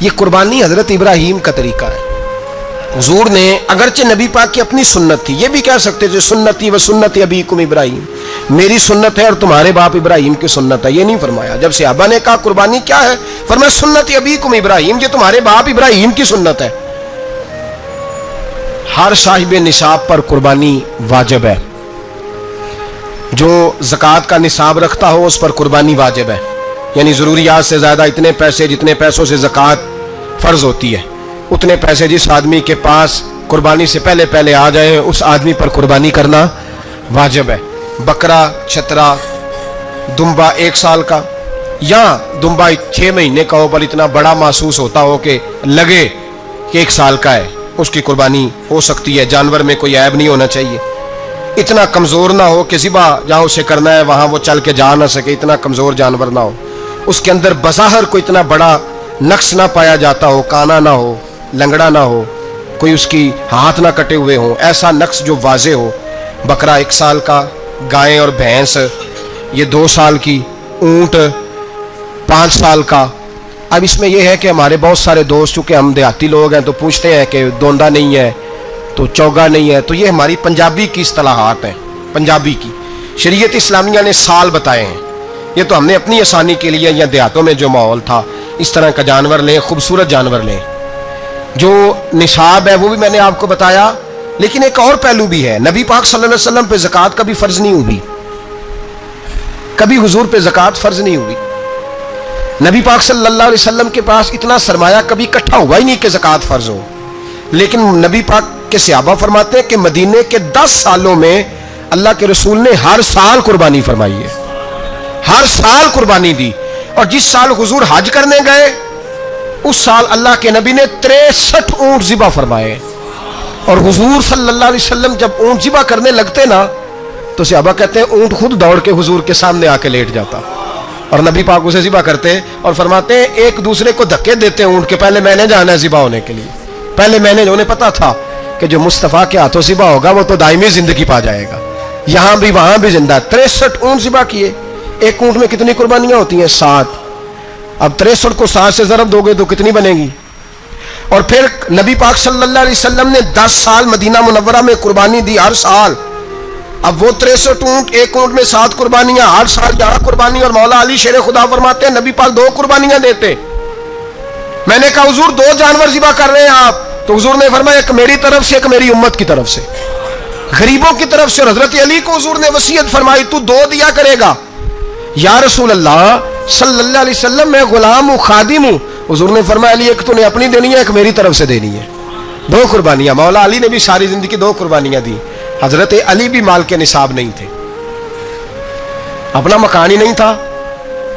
یہ قربانی حضرت ابراہیم کا طریقہ ہے. حضور نے اگرچہ نبی پاک کی اپنی سنت تھی، یہ بھی کہہ سکتے تھے سنتی و سنت ابیکم ابراہیم، میری سنت ہے اور تمہارے باپ ابراہیم کی سنت ہے. یہ نہیں فرمایا. جب صحابہ نے کہا قربانی کیا ہے، فرمایا سنت ابیکم ابراہیم، یہ تمہارے باپ ابراہیم کی سنت ہے. ہر صاحب نصاب پر قربانی واجب ہے. جو زکوٰۃ کا نصاب رکھتا ہو اس پر قربانی واجب ہے، یعنی ضروریات سے زیادہ اتنے پیسے، جتنے پیسوں سے زکوٰۃ فرض ہوتی ہے اتنے پیسے جس آدمی کے پاس قربانی سے پہلے پہلے آ جائیں اس آدمی پر قربانی کرنا واجب ہے. بکرا، چھترا، دمبا 1 سال کا یا دمبا 6 مہینے کا ہو پر اتنا بڑا محسوس ہوتا ہو کہ لگے کہ 1 سال کا ہے، اس کی قربانی ہو سکتی ہے. جانور میں کوئی عیب نہیں ہونا چاہیے، اتنا کمزور نہ ہو کہ ذبح جہاں اسے کرنا ہے وہاں وہ چل کے جا نہ سکے، اتنا کمزور جانور نہ ہو، اس کے اندر بظاہر کوئی اتنا بڑا نقص نہ پایا جاتا ہو، کانا نہ ہو، لنگڑا نہ ہو، کوئی اس کی ہاتھ نہ کٹے ہوئے ہوں، ایسا نقص جو واضح ہو. بکرا 1 سال کا، گائے اور بھینس یہ 2 سال کی، اونٹ 5 سال کا. اب اس میں یہ ہے کہ ہمارے بہت سارے دوست چونکہ ہم دیہاتی لوگ ہیں تو پوچھتے ہیں کہ دوندا نہیں ہے تو چوگا نہیں ہے، تو یہ ہماری پنجابی کی اصطلاحات ہیں. پنجابی کی شریعت اسلامیہ نے سال بتائے ہیں، یہ تو ہم نے اپنی آسانی کے لیے یا دیہاتوں میں جو ماحول تھا اس طرح کا جانور لیں، خوبصورت جانور لیں. جو نصاب ہے وہ بھی میں نے آپ کو بتایا، لیکن ایک اور پہلو بھی ہے. نبی پاک صلی اللہ علیہ وسلم پہ زکوٰۃ کبھی فرض نہیں ہوئی، کبھی حضور پہ زکوٰۃ فرض نہیں ہوئی. نبی پاک صلی اللہ علیہ وسلم کے پاس اتنا سرمایہ کبھی اکٹھا ہوا ہی نہیں کہ زکوٰۃ فرض ہو. لیکن نبی پاک کے صحابہ فرماتے ہیں کہ مدینے کے 10 سالوں میں اللہ کے رسول نے ہر سال قربانی فرمائی ہے، ہر سال قربانی دی. اور جس سال حضور حج کرنے گئے اس سال اللہ کے نبی نے 63 اونٹ ذبح فرمائے. اور حضور صلی اللہ علیہ وسلم جب اونٹ ذبح کرنے لگتے نا تو صحابہ کہتے ہیں اونٹ خود دوڑ کے حضور کے سامنے آ کے لیٹ جاتا اور نبی پاک اسے ذبح کرتے اور فرماتے ہیں ایک دوسرے کو دھکے دیتے اونٹ کے، پہلے میں نے جانا ہے ذبح ہونے کے لیے، پہلے میں نے. انہیں پتا تھا کہ جو مصطفیٰ کے ہاتھوں ذبح ہوگا وہ تو دائمی زندگی پا جائے گا، یہاں بھی وہاں بھی زندہ. 63 اونٹ ذبح کیے. ایک اونٹ میں کتنی قربانیاں ہوتی ہیں؟ 7. اب 63 کو 7 سے ضرب دو گے تو کتنی بنے گی؟ اور پھر نبی پاک صلی اللہ علیہ وسلم نے 10 سال مدینہ منورہ میں قربانی دی ہر سال. اب وہ 63 اونٹ، ایک اونٹ میں 7 قربانیاں، ہر سال یہاں قربانی. اور مولا علی شیر خدا فرماتے ہیں نبی پاک 2 قربانیاں دیتے. میں نے کہا حضور 2 جانور ذبح کر رہے ہیں آپ، تو حضور نے فرمایا ایک میری طرف سے، ایک میری امت کی طرف سے، غریبوں کی طرف سے. اور حضرت علی کو حضور نے وصیت فرمائی تو 2 دیا کرے گا. یا رسول اللہ صلی اللہ علیہ وسلم میں غلام ہوں، خادم ہوں. حضور نے فرمایا علی ایک تو نے اپنی دینی ہے، ایک میری طرف سے دینی ہے. 2 قربانیاں. مولا علی نے بھی ساری زندگی 2 قربانیاں دی. حضرت علی بھی مال کے نصاب نہیں تھے، اپنا مکان ہی نہیں تھا،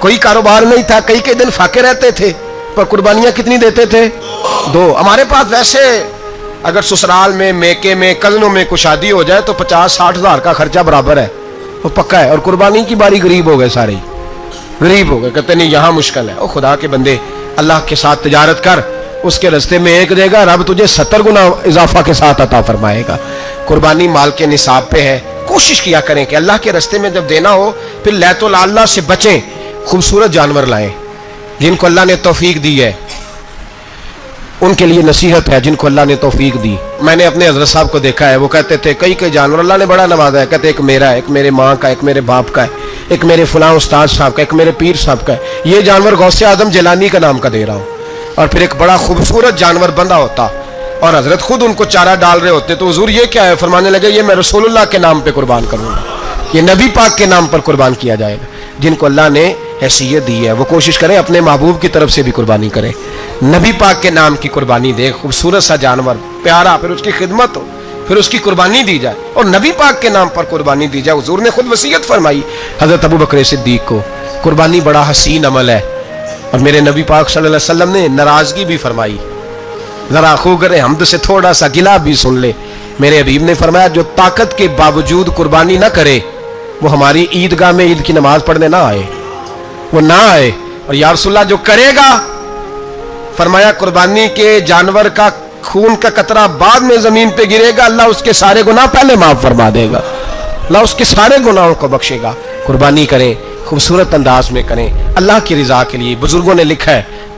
کوئی کاروبار نہیں تھا، کئی دن فاقے رہتے تھے، پر قربانیاں کتنی دیتے تھے؟ 2. ہمارے پاس ویسے اگر سسرال میں، میکے میں، کزنوں میں کوئی شادی ہو جائے تو 50-60 ہزار کا خرچہ برابر ہے، وہ پکا ہے. اور قربانی کی باری غریب ہو گئے، سارے غریب ہو گئے، کہتے نہیں یہاں مشکل ہے. او خدا کے بندے اللہ کے ساتھ تجارت کر، اس کے رستے میں 1 دے گا رب تجھے 70 گنا اضافہ کے ساتھ عطا فرمائے گا. قربانی مال کے نصاب پہ ہے. کوشش کیا کریں کہ اللہ کے رستے میں جب دینا ہو پھر لیت اللہ سے بچیں، خوبصورت جانور لائیں. جن کو اللہ نے توفیق دی ہے ان کے لیے نصیحت ہے، جن کو اللہ نے توفیق دی. میں نے اپنے حضرت صاحب کو دیکھا ہے، وہ کہتے تھے کئی جانور اللہ نے بڑا نوازا ہے، کہتے ایک میرا ہے، ایک میرے ماں کا، ایک میرے باپ کا ہے، ایک میرے فلاں استاد صاحب کا، ایک میرے پیر صاحب کا ہے. یہ جانور غوث اعظم جیلانی کا نام کا دے رہا ہوں. اور پھر ایک بڑا خوبصورت جانور بندہ ہوتا اور حضرت خود ان کو چارہ ڈال رہے ہوتے تو حضور یہ کیا ہے؟ فرمانے لگے یہ میں رسول اللہ کے نام پہ قربان کروں گا، یہ نبی پاک کے نام پر قربان کیا جائے گا. جن کو اللہ نے حیثیت دی ہے وہ کوشش کریں اپنے محبوب کی طرف سے بھی قربانی کریں، نبی پاک کے نام کی قربانی دے. خوبصورت سا جانور پیارا، پھر اس کی خدمت ہو، پھر اس کی قربانی دی جائے اور نبی پاک کے نام پر قربانی دی جائے. حضور نے خود وصیت فرمائی حضرت ابو بکر صدیق کو، قربانی بڑا حسین عمل ہے. اور میرے نبی پاک صلی اللہ علیہ وسلم نے ناراضگی بھی فرمائی، ذرا خوگر حمد سے تھوڑا سا گلا بھی سن لے. میرے حبیب نے فرمایا جو طاقت کے باوجود قربانی نہ کرے وہ ہماری عیدگاہ میں عید کی نماز پڑھنے نہ آئے، وہ نہ آئے. اور یا رسول اللہ جو کرے گا، فرمایا قربانی کے جانور کا خون کا قطرہ بعد میں زمین پہ گرے گا، اللہ اس کے سارے گناہ پہلے معاف فرما دے گا، اللہ اس کے سارے گناہوں کو بخشے گا. قربانی کریں، خوبصورت انداز میں کریں اللہ کی رضا کے لیے. بزرگوں نے لکھا ہے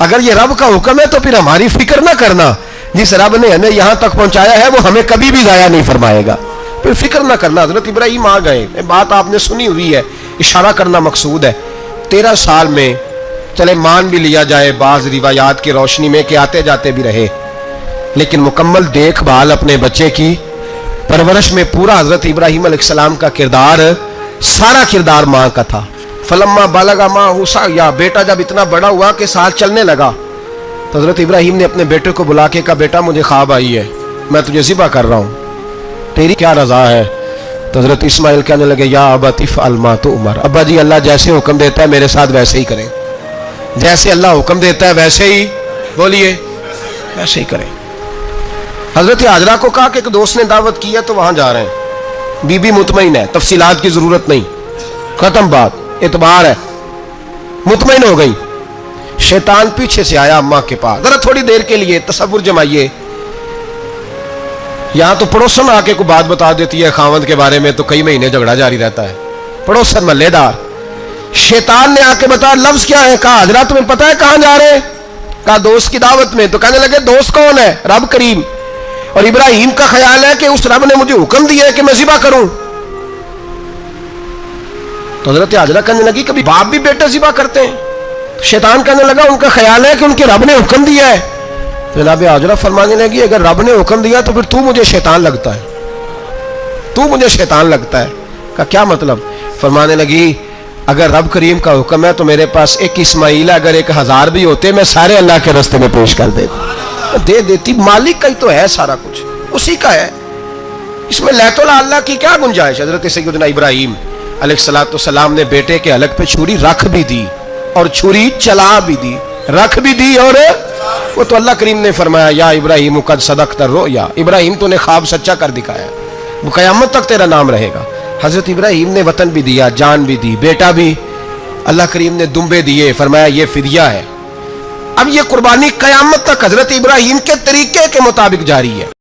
اگر یہ رب کا حکم ہے تو پھر ہماری فکر نہ کرنا، جس رب نے ہمیں یہاں تک پہنچایا ہے وہ ہمیں کبھی بھی ضائع نہیں فرمائے گا، پھر فکر نہ کرنا۔ حضرت ابراہیم آ گئے، بات آپ نے سنی ہوئی ہے، اشارہ کرنا مقصود ہے۔ 13 سال میں چلے مان بھی لیا جائے بعض روایات کی روشنی میں کہ آتے جاتے بھی رہے، لیکن مکمل دیکھ بھال اپنے بچے کی پرورش میں پورا حضرت ابراہیم علیہ السلام کا کردار، سارا کردار ماں کا تھا۔ فلما بالغ معہ سعیا، بیٹا جب اتنا بڑا ہوا کہ ساتھ چلنے لگا تو حضرت ابراہیم نے اپنے بیٹے کو بلا کے کہا بیٹا مجھے خواب آئی ہے، میں تجھے ذبح کر رہا ہوں، تیری کیا رضا ہے؟ تو حضرت اسماعیل کہنے لگے یا ابت افعل ما تؤمر، ابا جی اللہ جیسے حکم دیتا ہے میرے ساتھ ویسے ہی کریں، جیسے اللہ حکم دیتا ہے ویسے ہی، بولیے ویسے ہی کریں۔ حضرت حاجرہ کو کہا کہ ایک دوست نے دعوت کی ہے تو وہاں جا رہے ہیں، بی بی مطمئن ہے، تفصیلات کی ضرورت نہیں، ختم بات، اعتبار ہے، مطمئن ہو گئی۔ شیطان پیچھے سے آیا اماں کے پاس، ذرا تھوڑی دیر کے لیے تصور جمائیے، یہاں تو پڑوسن آ کے کوئی بات بتا دیتی ہے خاوند کے بارے میں تو کئی مہینے جھگڑا جاری رہتا ہے، پڑوسن محلے دار۔ شیطان نے آ کے بتایا لفظ کیا ہے؟ کہا حضرات تمہیں پتا ہے کہاں جا رہے ہیں؟ کہا دوست کی دعوت میں۔ تو کہنے لگے دوست کون ہے؟ رب کریم، اور ابراہیم کا خیال ہے کہ اس رب نے مجھے حکم دیا ہے کہ میں ذبح کروں۔ تو حضرت حاجرہ کہنے لگی کبھی باپ بھی بیٹے ذبح کرتے ہیں؟ تو شیطان کہنے لگا ان کا خیال ہے کہ ان کے رب نے حکم دیا ہے۔ تو جناب حاجرہ فرمانے لگی اگر رب نے حکم دیا تو پھر تو مجھے شیطان لگتا ہے، تو مجھے شیطان لگتا ہے۔ کہا کیا مطلب؟ فرمانے لگی اگر رب کریم کا حکم ہے تو میرے پاس ایک اسماعیل ہے، اگر 1000 بھی ہوتے میں سارے اللہ کے راستے میں پیش کر دیتی، مالک کا ہی تو ہے سارا کچھ، اسی کا ہے، اس میں لیت اللہ کی کیا گنجائش؟ حضرت سیدنا ابراہیم علیہ السلام نے بیٹے کے حلق پہ چھری رکھ بھی دی اور چھری چلا بھی دی، رکھ بھی دی، اور وہ تو اللہ کریم نے فرمایا یا ابراہیم قد صدقت الرؤیا، ابراہیم تو نے خواب سچا کر دکھایا، وہ قیامت تک تیرا نام رہے گا۔ حضرت ابراہیم نے وطن بھی دیا، جان بھی دی، بیٹا بھی، اللہ کریم نے دمبے دیے، فرمایا یہ فدیہ ہے۔ اب یہ قربانی قیامت تک حضرت ابراہیم کے طریقے کے مطابق جاری ہے۔